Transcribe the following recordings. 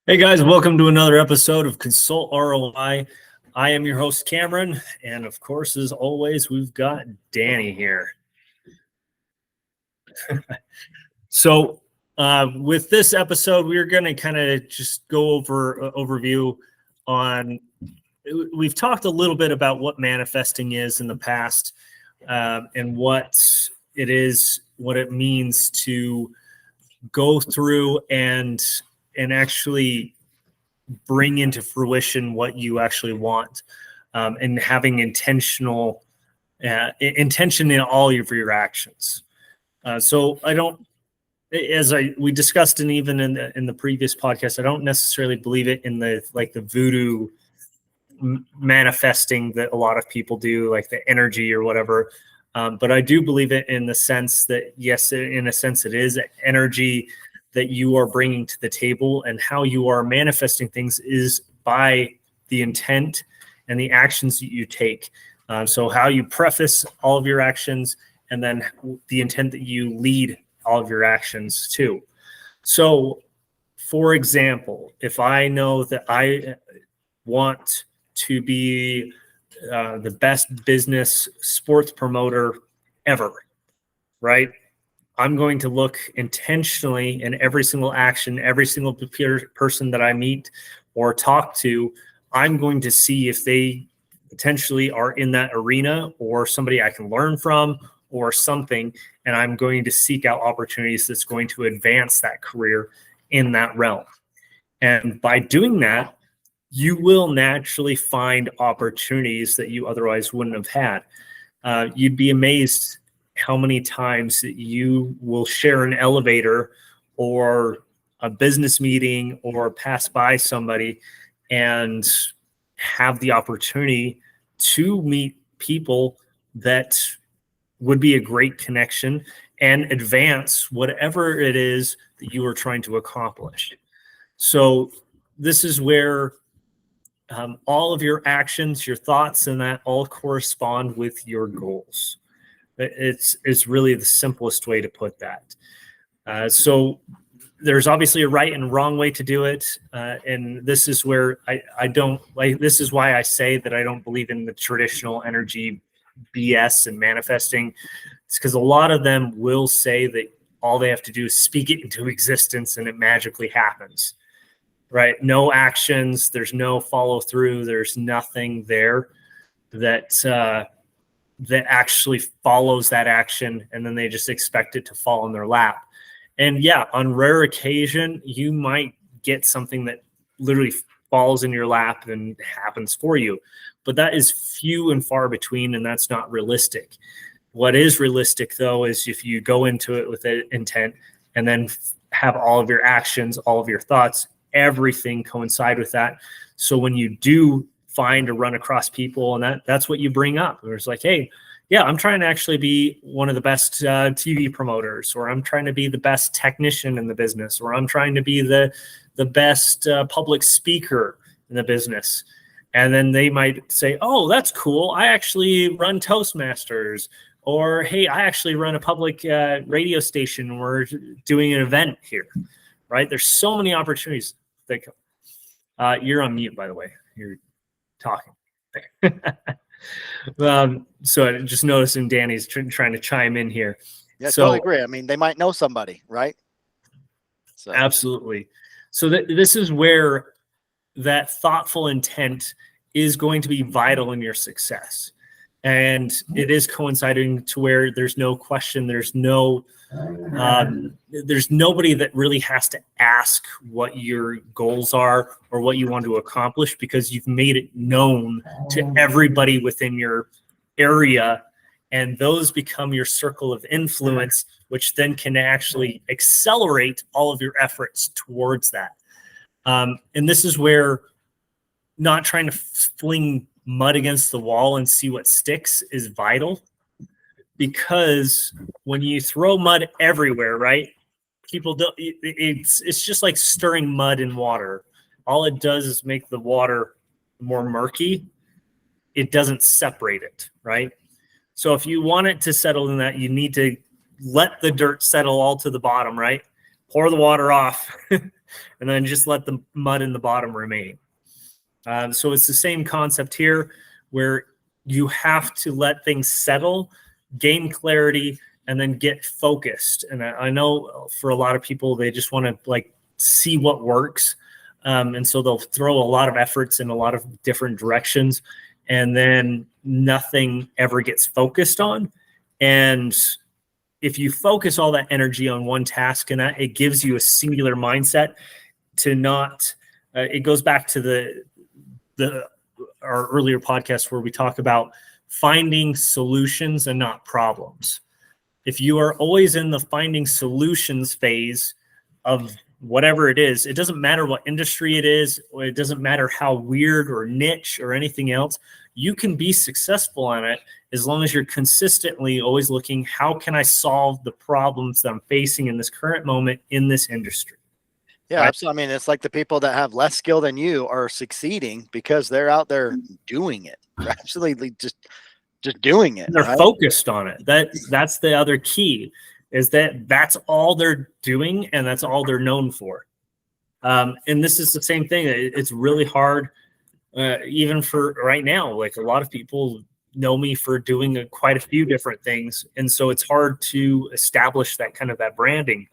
Hey guys, welcome to another episode of Consult ROI. I am your host, Cameron, and of course, as always, we've got Danny here. So, with this episode, we're going to kind of just go over overview on. We've talked a little bit about what manifesting is in the past, and what it is, what it means to go through and actually bring into fruition what you actually want, and having intention in all of your actions. So I don't, we discussed, and even in the previous podcast, I don't necessarily believe it in the voodoo manifesting that a lot of people do, like the energy or whatever. But I do believe it in the sense that, yes, in a sense, it is energy that you are bringing to the table, and how you are manifesting things is by the intent and the actions that you take. So how you preface all of your actions, and then the intent that you lead all of your actions to. So, for example, if I know that I want to be the best business sports promoter ever, right? I'm going to look intentionally in every single action, every single person that I meet or talk to. I'm going to see if they potentially are in that arena, or somebody I can learn from, or something. And I'm going to seek out opportunities that's going to advance that career in that realm. And by doing that, you will naturally find opportunities that you otherwise wouldn't have had. You'd be amazed how many times you will share an elevator or a business meeting or pass by somebody and have the opportunity to meet people that would be a great connection and advance whatever it is that you are trying to accomplish. So this is where all of your actions, your thoughts, and that all correspond with your goals. It's really the simplest way to put that. So there's obviously a right and wrong way to do it. And this is where I don't like, this is why I say that I don't believe in the traditional energy BS and manifesting. It's because a lot of them will say that all they have to do is speak it into existence and it magically happens, right? No actions, there's no follow through, there's nothing there that actually follows that action, and then they just expect it to fall in their lap. And yeah, on rare occasion, you might get something that literally falls in your lap and happens for you. But that is few and far between, and that's not realistic. What is realistic, though, is if you go into it with an intent and then have all of your actions, all of your thoughts, everything coincide with that. So when you do find or run across people, and that's what you bring up. It's like, hey, yeah, I'm trying to actually be one of the best TV promoters, or I'm trying to be the best technician in the business, or I'm trying to be the best public speaker in the business. And then they might say, oh, that's cool, I actually run Toastmasters, or hey, I actually run a public radio station. We're doing an event here, right? There's so many opportunities. You're on mute, by the way. You're talking. So just noticing Danny's trying to chime in here. Yeah, so, totally agree. I mean, they might know somebody, right? So. Absolutely. So this is where that thoughtful intent is going to be vital in your success. And it is coinciding to where there's no question, there's nobody that really has to ask what your goals are or what you want to accomplish, because you've made it known to everybody within your area, and those become your circle of influence, which then can actually accelerate all of your efforts towards that. And this is where not trying to fling mud against the wall and see what sticks is vital, because when you throw mud everywhere, right, people don't, it's just like stirring mud in water. All it does is make the water more murky. It doesn't separate it, right? So if you want it to settle in that, you need to let the dirt settle all to the bottom, right? pour the water off, and then just let the mud in the bottom remain. So it's the same concept here, where you have to let things settle, gain clarity, and then get focused. And I know for a lot of people, they just want to like see what works. And so they'll throw a lot of efforts in a lot of different directions, and then nothing ever gets focused on. And if you focus all that energy on one task, and that it gives you a singular mindset to not, it goes back to our earlier podcast where we talk about finding solutions and not problems. If you are always in the finding solutions phase of whatever it is, it doesn't matter what industry it is, or it doesn't matter how weird or niche or anything else, you can be successful on it as long as you're consistently always looking, how can I solve the problems that I'm facing in this current moment in this industry? Yeah, right? Absolutely. I mean, it's like the people that have less skill than you are succeeding because they're out there doing it. They're absolutely just doing it. They're focused on it. That's the other key, is that's all they're doing and that's all they're known for. And this is the same thing. It's really hard, even for right now. Like, a lot of people know me for doing quite a few different things, and so it's hard to establish that kind of that branding.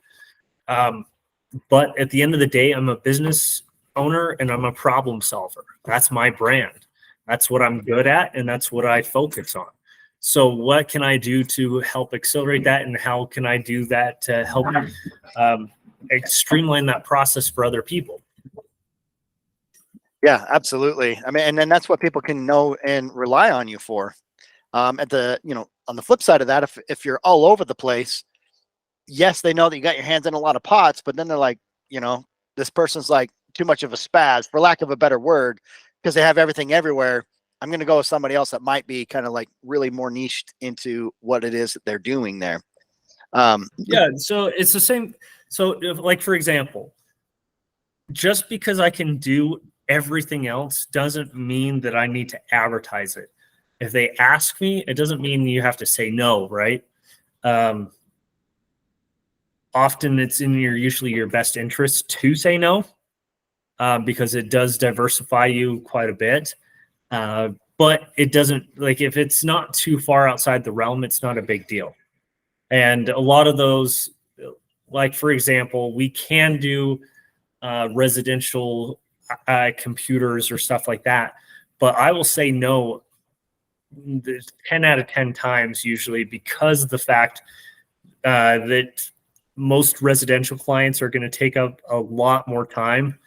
But at the end of the day, I'm a business owner and I'm a problem solver. That's my brand. That's what I'm good at, and that's what I focus on. So what can I do to help accelerate that, and how can I do that to help streamline that process for other people? Yeah, absolutely. I mean, and then that's what people can know and rely on you for. On the flip side of that, if you're all over the place, yes, they know that you got your hands in a lot of pots, but then they're like, this person's like too much of a spaz, for lack of a better word, because they have everything everywhere. I'm going to go with somebody else that might be kind of like really more niched into what it is that they're doing there. Yeah. So it's the same. So like, for example, just because I can do everything else doesn't mean that I need to advertise it. If they ask me, it doesn't mean you have to say no, right? Often it's in usually your best interest to say no, because it does diversify you quite a bit. But it doesn't, like, if it's not too far outside the realm, it's not a big deal. And a lot of those, like, for example, we can do residential computers or stuff like that, but I will say no 10 out of 10 times usually, because of the fact that most residential clients are going to take up a lot more time.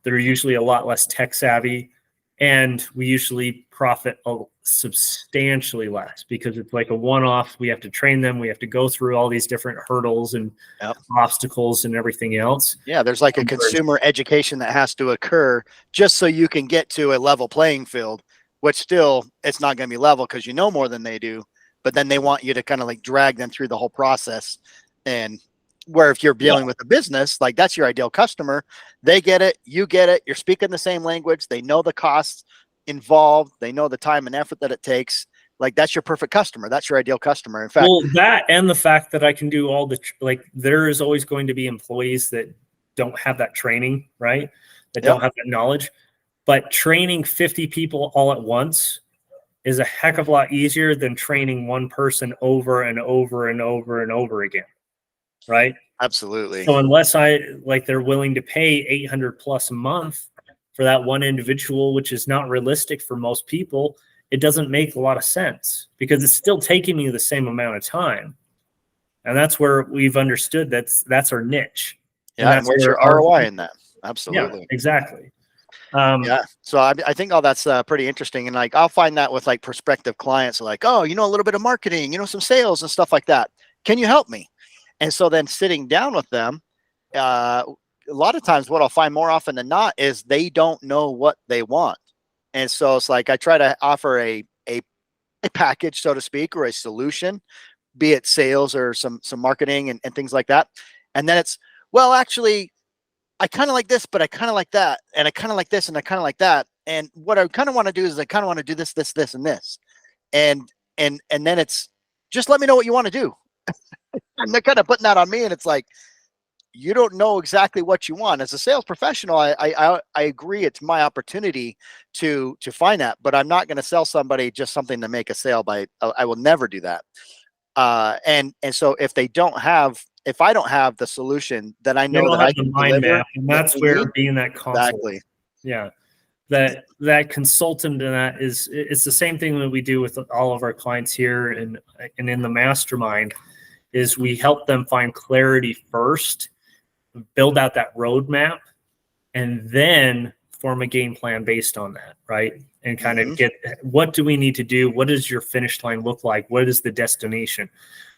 They're usually a lot less tech savvy, and we usually profit substantially less because it's like a one-off. We have to train them. We have to go through all these different hurdles and obstacles and everything else. Yeah, there's like a consumer education that has to occur just so you can get to a level playing field, which still, it's not going to be level because you know more than they do, but then they want you to kind of like drag them through the whole process. And where if you're dealing with a business, like, that's your ideal customer, they get it, you get it, you're speaking the same language, they know the costs involved, they know the time and effort that it takes. Like, that's your perfect customer. That's your ideal customer. In fact, well, that and the fact that I can do all the, like, there is always going to be employees that don't have that training, right? That don't have that knowledge. But training 50 people all at once is a heck of a lot easier than training one person over and over and over and over again. Right? Absolutely. So unless they're willing to pay $800+ a month for that one individual, which is not realistic for most people, it doesn't make a lot of sense, because it's still taking me the same amount of time. And that's where we've understood that's our niche. Yeah. And where's your ROI in that? Absolutely. Yeah, exactly. So I think all that's pretty interesting. And like, I'll find that with like prospective clients, like, oh, a little bit of marketing, some sales and stuff like that. Can you help me? And so then sitting down with them, a lot of times what I'll find more often than not is they don't know what they want. And so it's like, I try to offer a package, so to speak, or a solution, be it sales or some marketing and things like that. And then it's, well, actually, I kind of like this, but I kind of like that. And I kind of like this, and I kind of like that. And what I kind of want to do is I kind of want to do this, this, this, and this. And then it's, just let me know what you want to do. And they're kind of putting that on me. And it's like, you don't know exactly what you want. As a sales professional, I agree. It's my opportunity to find that, but I'm not going to sell somebody just something to make a sale. I will never do that. And so if I don't have the solution that I They know don't that have I the can mind deliver, map, and that that's they where need, being that consult. exactly. Yeah. That consultant, and that is, it's the same thing that we do with all of our clients here and in the mastermind, is we help them find clarity first, build out that roadmap, and then form a game plan based on that, right? And kind of get, what do we need to do? What does your finish line look like? What is the destination?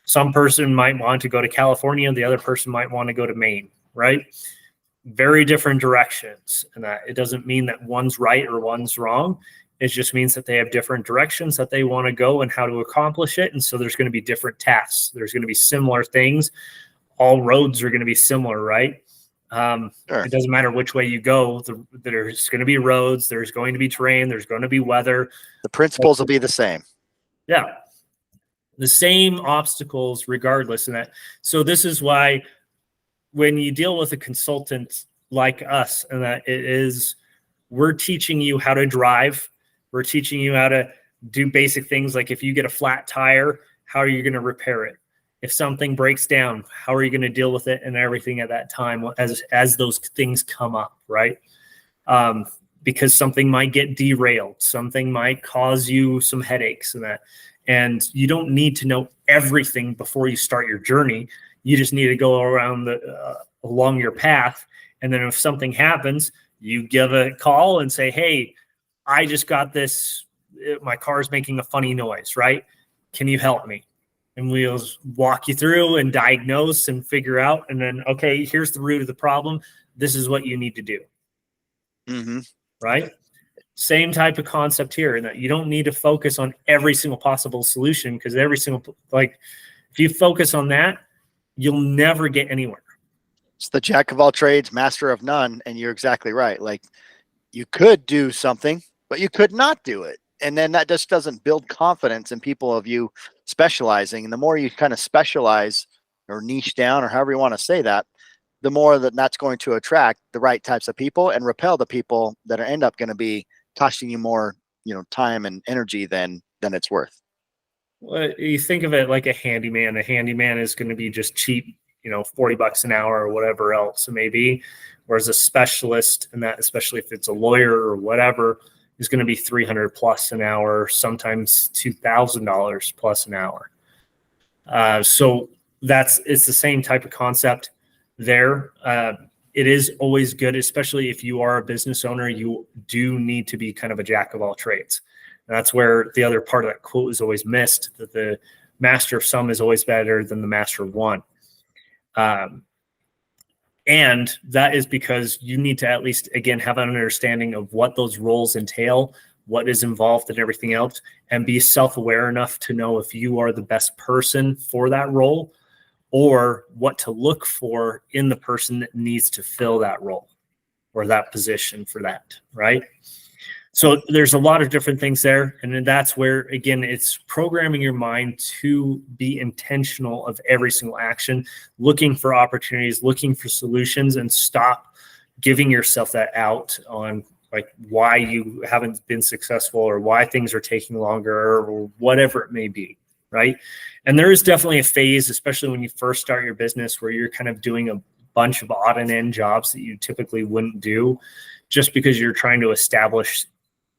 Some person might want to go to California, the other person might want to go to Maine, right? Very different directions. And that it doesn't mean that one's right or one's wrong. It just means that they have different directions that they want to go and how to accomplish it. And so there's going to be different tasks. There's going to be similar things. All roads are going to be similar, right? Sure. It doesn't matter which way you go. There's going to be roads. There's going to be terrain. There's going to be weather. The principles will be the same. Yeah. The same obstacles regardless. And that, so this is why when you deal with a consultant like us, and that it is, we're teaching you how to drive. We're teaching you how to do basic things. Like if you get a flat tire, how are you going to repair it? If something breaks down, how are you going to deal with it and everything at that time as those things come up, right? Because something might get derailed, something might cause you some headaches and that. And you don't need to know everything before you start your journey. You just need to go around along your path. And then if something happens, you give a call and say, hey, I just got this, my car's making a funny noise, right? Can you help me? And we'll walk you through and diagnose and figure out. And then, okay, here's the root of the problem. This is what you need to do. Right? Same type of concept here, in that you don't need to focus on every single possible solution, because every single, like, if you focus on that, you'll never get anywhere. It's the jack of all trades, master of none. And you're exactly right. Like, you could do something, but you could not do it. And then that just doesn't build confidence in people of you specializing. And the more you kind of specialize or niche down, or however you want to say that, the more that's going to attract the right types of people and repel the people that end up going to be costing you more, time and energy than it's worth. Well, you think of it like a handyman. A handyman is going to be just cheap, $40 an hour or whatever else it may be. Whereas a specialist, and that, especially if it's a lawyer or whatever, is going to be $300 plus an hour, sometimes $2,000 plus an hour. So it's the same type of concept there. It is always good, especially if you are a business owner, you do need to be kind of a jack of all trades. And that's where the other part of that quote is always missed, that the master of some is always better than the master of one. And that is because you need to at least, again, have an understanding of what those roles entail, what is involved in everything else, and be self-aware enough to know if you are the best person for that role, or what to look for in the person that needs to fill that role or that position for that, right? So there's a lot of different things there. And then that's where, again, it's programming your mind to be intentional of every single action, looking for opportunities, looking for solutions, and stop giving yourself that out on like why you haven't been successful or why things are taking longer or whatever it may be, right? And there is definitely a phase, especially when you first start your business, where you're kind of doing a bunch of odd and end jobs that you typically wouldn't do, just because you're trying to establish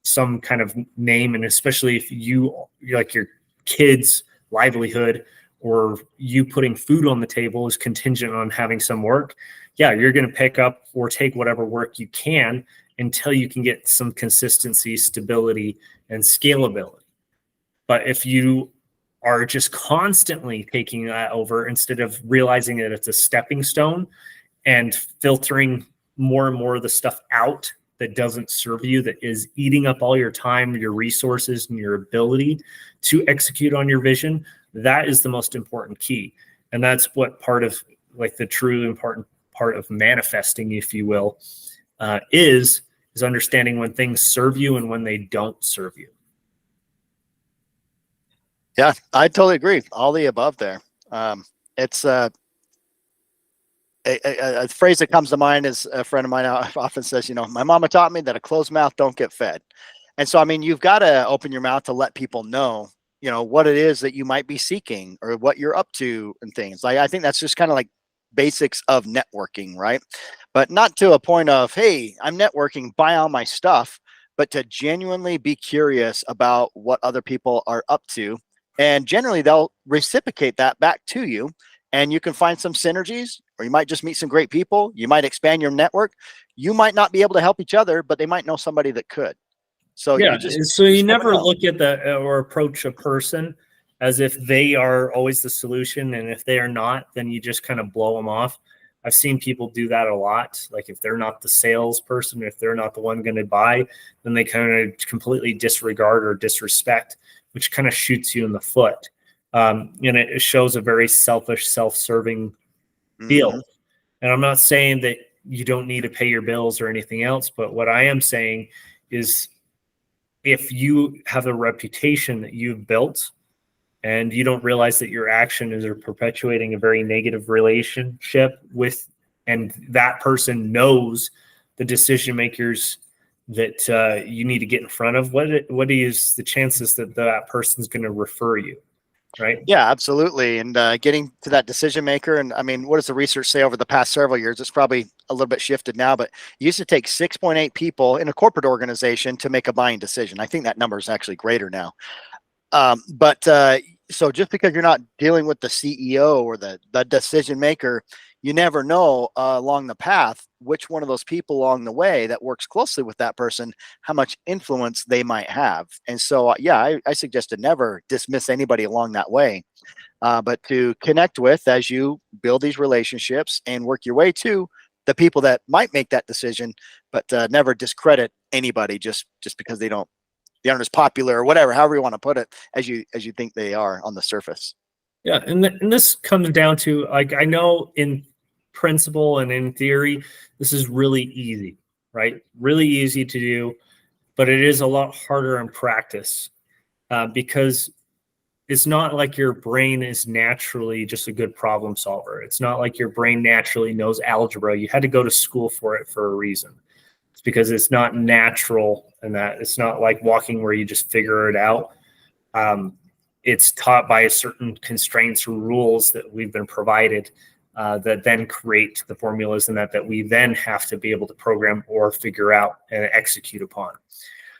some kind of name. And especially if you're like your kids' livelihood or you putting food on the table is contingent on having some work, yeah, you're going to pick up or take whatever work you can until you can get some consistency, stability, and scalability. But if you are just constantly taking that over instead of realizing that it's a stepping stone and filtering more and more of the stuff out that doesn't serve you, that is eating up all your time, your resources, and your ability to execute on your vision, that is the most important key. And that's what part of like the true important part of manifesting, if you will, is understanding when things serve you and when they don't serve you. Yeah, I totally agree. All the above there. It's a phrase that comes to mind is a friend of mine often says, my mama taught me that a closed mouth don't get fed. And so, I mean, you've got to open your mouth to let people know, what it is that you might be seeking or what you're up to and things. Like, I think that's just kind of like basics of networking, right? But not to a point of, hey, I'm networking, buy all my stuff, but to genuinely be curious about what other people are up to. And generally, they'll reciprocate that back to you. And you can find some synergies, or you might just meet some great people. You might expand your network. You might not be able to help each other, but they might know somebody that could. So yeah, so you never know. look at or approach a person as if they are always the solution, and if they are not, then you just kind of blow them off. I've seen people do that a lot. Like if they're not the salesperson, if they're not the one going to buy, then they kind of completely disregard or disrespect, which kind of shoots you in the foot. And it shows a very selfish, self-serving feel. Mm-hmm. And I'm not saying that you don't need to pay your bills or anything else, but what I am saying is if you have a reputation that you've built and you don't realize that your action is perpetuating a very negative relationship with, and that person knows the decision makers that you need to get in front of, what is the chances that that person's going to refer you? Right. Yeah, absolutely. And getting to that decision maker. And I mean, what does the research say over the past several years? It's probably a little bit shifted now, but it used to take 6.8 people in a corporate organization to make a buying decision. I think that number is actually greater now. So just because you're not dealing with the CEO or the decision maker, you never know along the path which one of those people along the way that works closely with that person, how much influence they might have. And so, I suggest to never dismiss anybody along that way, but to connect with as you build these relationships and work your way to the people that might make that decision, but never discredit anybody just because they aren't as popular or whatever, however you want to put it, as you think they are on the surface. Yeah, and this comes down to, like, I know in principle and in theory, this is really easy, right? Really easy to do, but it is a lot harder in practice because it's not like your brain is naturally just a good problem solver. It's not like your brain naturally knows algebra. You had to go to school for it for a reason. It's because it's not natural, and that it's not like walking where you just figure it out. It's taught by certain constraints or rules that we've been provided that then create the formulas and that we then have to be able to program or figure out and execute upon.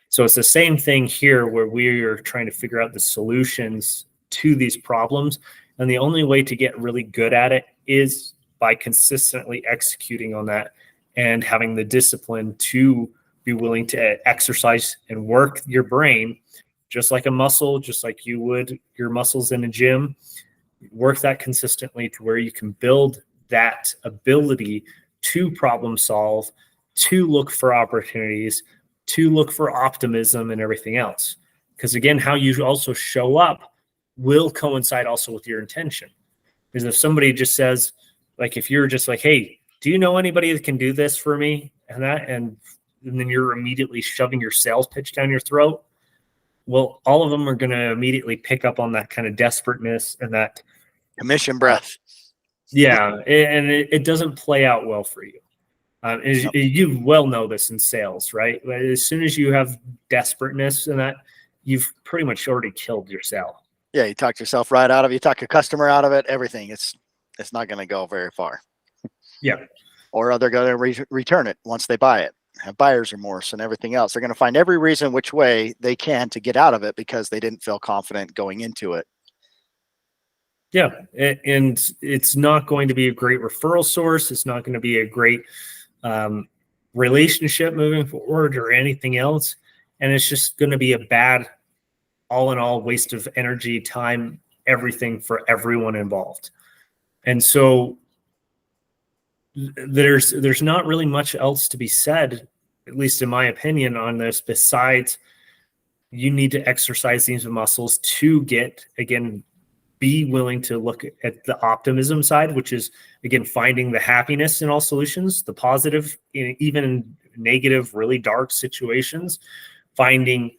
So it's the same thing here where we are trying to figure out the solutions to these problems. And the only way to get really good at it is by consistently executing on that and having the discipline to be willing to exercise and work your brain just like a muscle, just like you would your muscles in a gym. Work that consistently to where you can build that ability to problem solve, to look for opportunities, to look for optimism and everything else. Because again, how you also show up will coincide also with your intention. Because if somebody just says, like, if you're just like, hey, do you know anybody that can do this for me? And then you're immediately shoving your sales pitch down your throat. Well, all of them are going to immediately pick up on that kind of desperateness and that Commission breath. Yeah, and it doesn't play out well for you. You well know this in sales, right? As soon as you have desperateness and that, you've pretty much already killed your sale. Yeah, you talk yourself right out of it. You talk a customer out of it. Everything. It's not going to go very far. Yeah. Or they're going to return it once they buy it. Have buyer's remorse and everything else. They're going to find every reason which way they can to get out of it because they didn't feel confident going into it. Yeah, and it's not going to be a great referral source. It's not going to be a great relationship moving forward or anything else. And it's just going to be a bad, all in all, waste of energy, time, everything for everyone involved. And so there's not really much else to be said, at least in my opinion, on this, besides you need to exercise these muscles to get, again, be willing to look at the optimism side, which is, again, finding the happiness in all solutions, the positive, even in negative, really dark situations, finding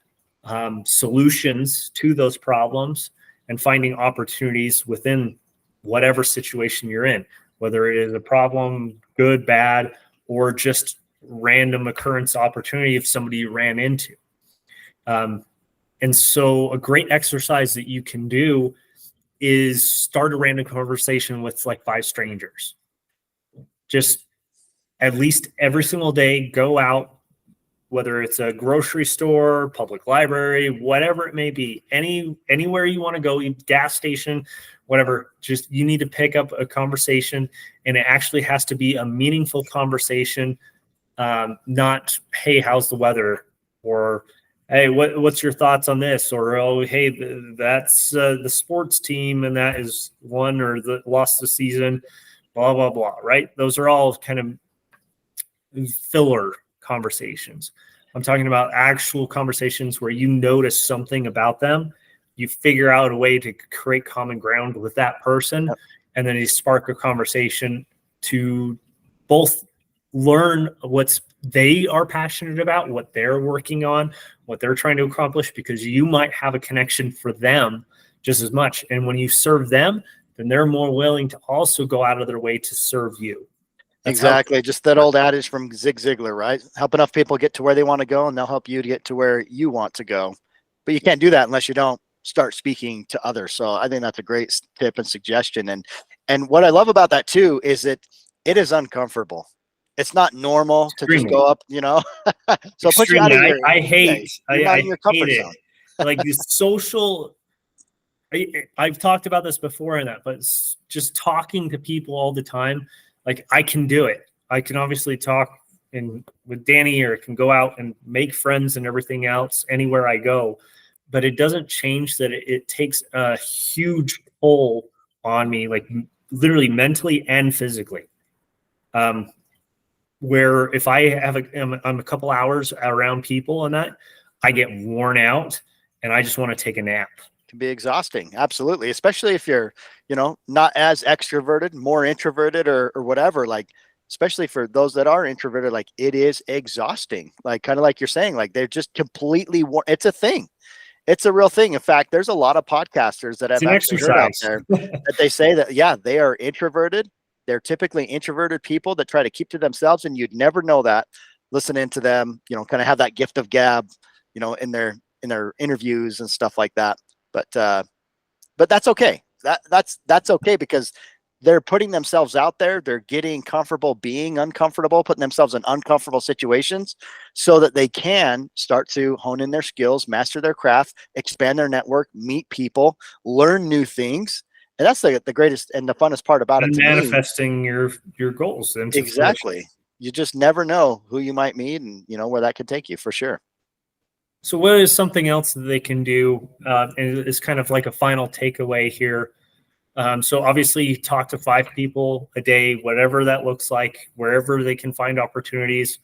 solutions to those problems and finding opportunities within whatever situation you're in, whether it is a problem, good, bad, or just random occurrence opportunity if somebody you ran into. And so a great exercise that you can do is start a random conversation with like 5 strangers. Just at least every single day, go out, whether it's a grocery store, public library, whatever it may be, anywhere you want to go, gas station, whatever, just you need to pick up a conversation, and it actually has to be a meaningful conversation, not, hey, how's the weather? Or, hey, what's your thoughts on this? Or, oh, hey, that's the sports team and that is won or lost the season, blah, blah, blah, right? Those are all kind of filler conversations. I'm talking about actual conversations where you notice something about them, you figure out a way to create common ground with that person, and then you spark a conversation to both learn what they are passionate about, what they're working on, what they're trying to accomplish, because you might have a connection for them just as much. And when you serve them, then they're more willing to also go out of their way to serve you. That's exactly. Just that old adage from Zig Ziglar, right? Help enough people get to where they want to go, and they'll help you to get to where you want to go. But you can't do that unless you don't start speaking to others. So I think that's a great tip and suggestion. And what I love about that too is that it is uncomfortable. It's not normal to just go up, you know. So put you out of your, I hate your comfort it. zone. Like this social, I've talked about this before in that, but just talking to people all the time, like I can do it. I can obviously talk with Danny, or can go out and make friends and everything else anywhere I go. But it doesn't change that it takes a huge toll on me, like literally mentally and physically. Where if I have I'm a couple hours around people and that, I get worn out and I just want to take a nap. It can be exhausting. Absolutely. Especially if you're, not as extroverted, more introverted or whatever, like, especially for those that are introverted, like it is exhausting. Like, kind of like you're saying, like they're just completely, it's a thing. It's a real thing. In fact, there's a lot of podcasters that I've actually heard out there that they say that, yeah, they are introverted. They're typically introverted people that try to keep to themselves, and you'd never know that listening to them, kind of have that gift of gab, in their interviews and stuff like that. But that's okay. That's okay, because they're putting themselves out there. They're getting comfortable being uncomfortable, putting themselves in uncomfortable situations so that they can start to hone in their skills, master their craft, expand their network, meet people, learn new things. And that's the greatest and the funnest part about it to manifesting me. your goals into exactly fruition. You just never know who you might meet and where that could take you, for sure. So what is something else that they can do, and it's kind of like a final takeaway here? So obviously you talk to 5 people a day, whatever that looks like, wherever they can find opportunities,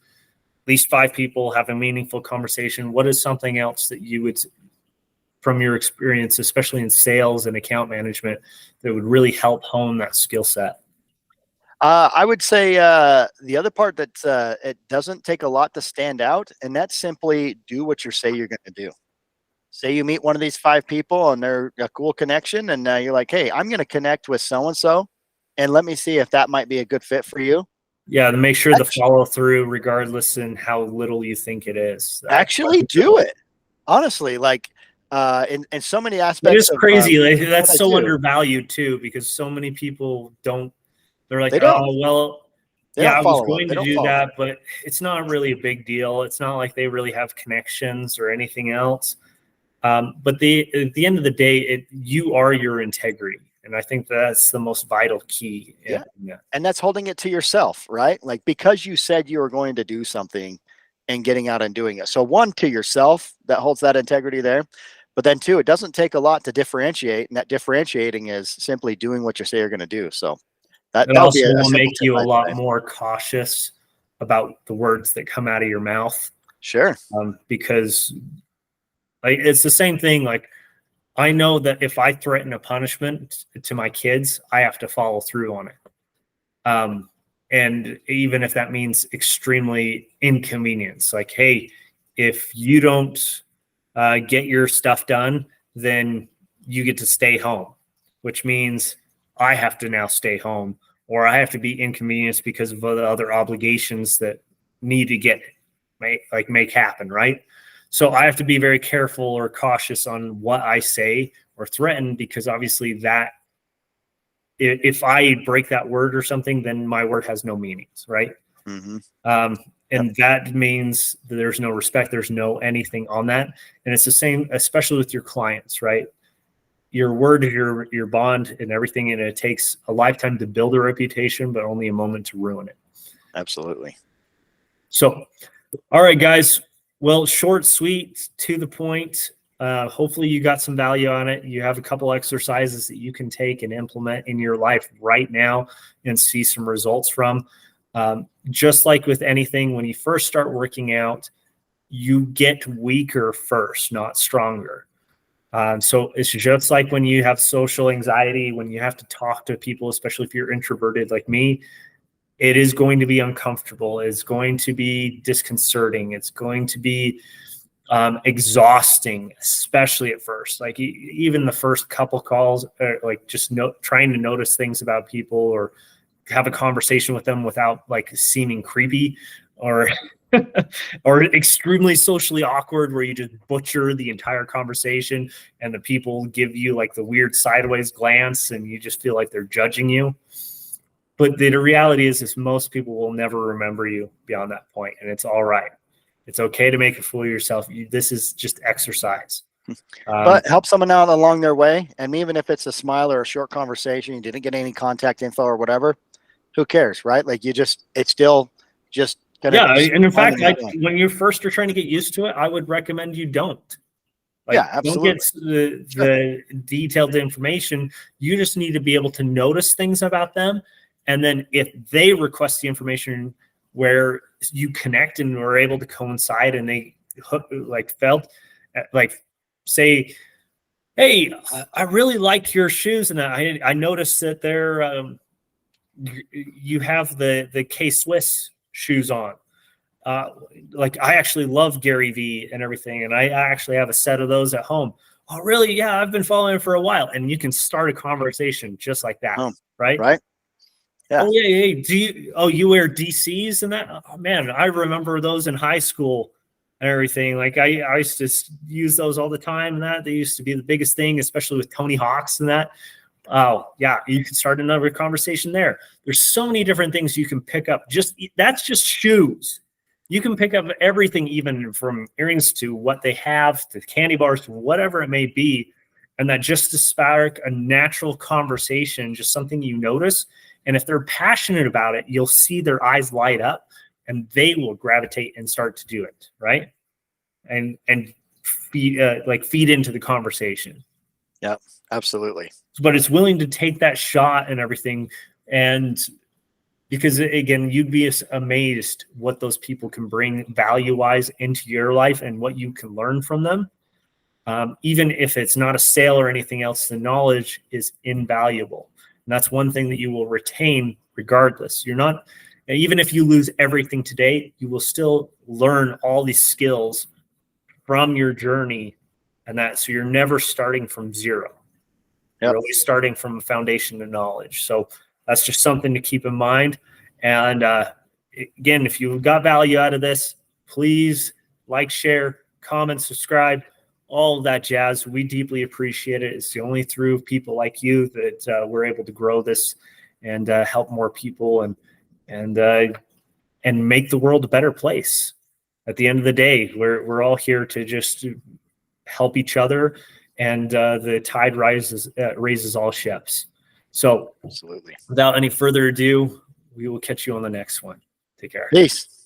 at least 5 people, have a meaningful conversation. What is something else that you would, from your experience, especially in sales and account management, that would really help hone that skill set? I would say the other part that it doesn't take a lot to stand out, and that's simply do what you say you're going to do. Say you meet one of these 5 people and they're a cool connection, and you're like, hey, I'm going to connect with so-and-so, and let me see if that might be a good fit for you. Yeah, to make sure the follow through, regardless in how little you think it is. Actually do it. Honestly, like in so many aspects. It is crazy. That's so undervalued too, because so many people don't. They're like, oh, well, yeah, I was going to do that, but it's not really a big deal. It's not like they really have connections or anything else. But at the end of the day, you are your integrity. And I think that's the most vital key. Yeah. And that's holding it to yourself, right? Like, because you said you were going to do something and getting out and doing it. So 1, to yourself, that holds that integrity there. But then 2, it doesn't take a lot to differentiate. And that differentiating is simply doing what you say you're going to do. So that also will make you a lot more cautious about the words that come out of your mouth. Sure. Because like it's the same thing. Like, I know that if I threaten a punishment to my kids, I have to follow through on it. And even if that means extremely inconvenience, like, hey, if you don't get your stuff done, then you get to stay home, which means I have to now stay home, or I have to be inconvenienced because of other obligations that need to make happen, right? So I have to be very careful or cautious on what I say or threaten, because obviously that if I break that word or something, then my word has no meanings, right? Mm-hmm. And that means that there's no respect, there's no anything on that. And it's the same, especially with your clients, right? Your word is your bond and everything, and it takes a lifetime to build a reputation, but only a moment to ruin it. Absolutely. So, all right, guys. Well, short, sweet, to the point. Hopefully you got some value on it. You have a couple exercises that you can take and implement in your life right now and see some results from. Just like with anything, when you first start working out, you get weaker first, not stronger. So it's just like when you have social anxiety, when you have to talk to people, especially if you're introverted like me, it is going to be uncomfortable. It's going to be disconcerting. It's going to be exhausting, especially at first. Like even the first couple calls, like just trying to notice things about people or have a conversation with them without like seeming creepy or or extremely socially awkward, where you just butcher the entire conversation and the people give you like the weird sideways glance and you just feel like they're judging you. But the reality is most people will never remember you beyond that point, and it's all right. It's okay to make a fool of yourself. This is just exercise. But help someone out along their way. And even if it's a smile or a short conversation, you didn't get any contact info or whatever, who cares, right? Like it's still just going to. Yeah. And in fact, when you first are trying to get used to it, I would recommend you don't. Absolutely. Don't get the detailed information. You just need to be able to notice things about them. And then if they request the information where you connect and are able to coincide and they say, hey, I really like your shoes. And I noticed that you have the K-Swiss shoes on. I actually love Gary Vee and everything. And I actually have a set of those at home. Oh, really? Yeah, I've been following for a while. And you can start a conversation just like that. Right? Right. Yeah. Oh, yeah. You wear DCs and that? Oh, man, I remember those in high school and everything. Like I used to use those all the time. And that they used to be the biggest thing, especially with Tony Hawks and that. Oh, yeah, you can start another conversation there. There's so many different things you can pick up. That's just shoes. You can pick up everything, even from earrings to what they have, to candy bars, to whatever it may be. And that just to spark a natural conversation, just something you notice. And if they're passionate about it, you'll see their eyes light up and they will gravitate and start to do it, right? And feed into the conversation. Yeah, absolutely. But it's willing to take that shot and everything. And because, again, you'd be amazed what those people can bring value-wise into your life and what you can learn from them. Even if it's not a sale or anything else, the knowledge is invaluable. And that's one thing that you will retain regardless. Even if you lose everything today, you will still learn all these skills from your journey and that. So you're never starting from zero. Yep. You're always starting from a foundation of knowledge. So that's just something to keep in mind. And again, if you got value out of this, please like, share, comment, subscribe, all of that jazz. We deeply appreciate it. It's only through people like you that we're able to grow this and help more people and make the world a better place. At the end of the day, we're all here to just help each other, and the tide raises all ships. So, absolutely. Without any further ado, we will catch you on the next one. Take care. Peace.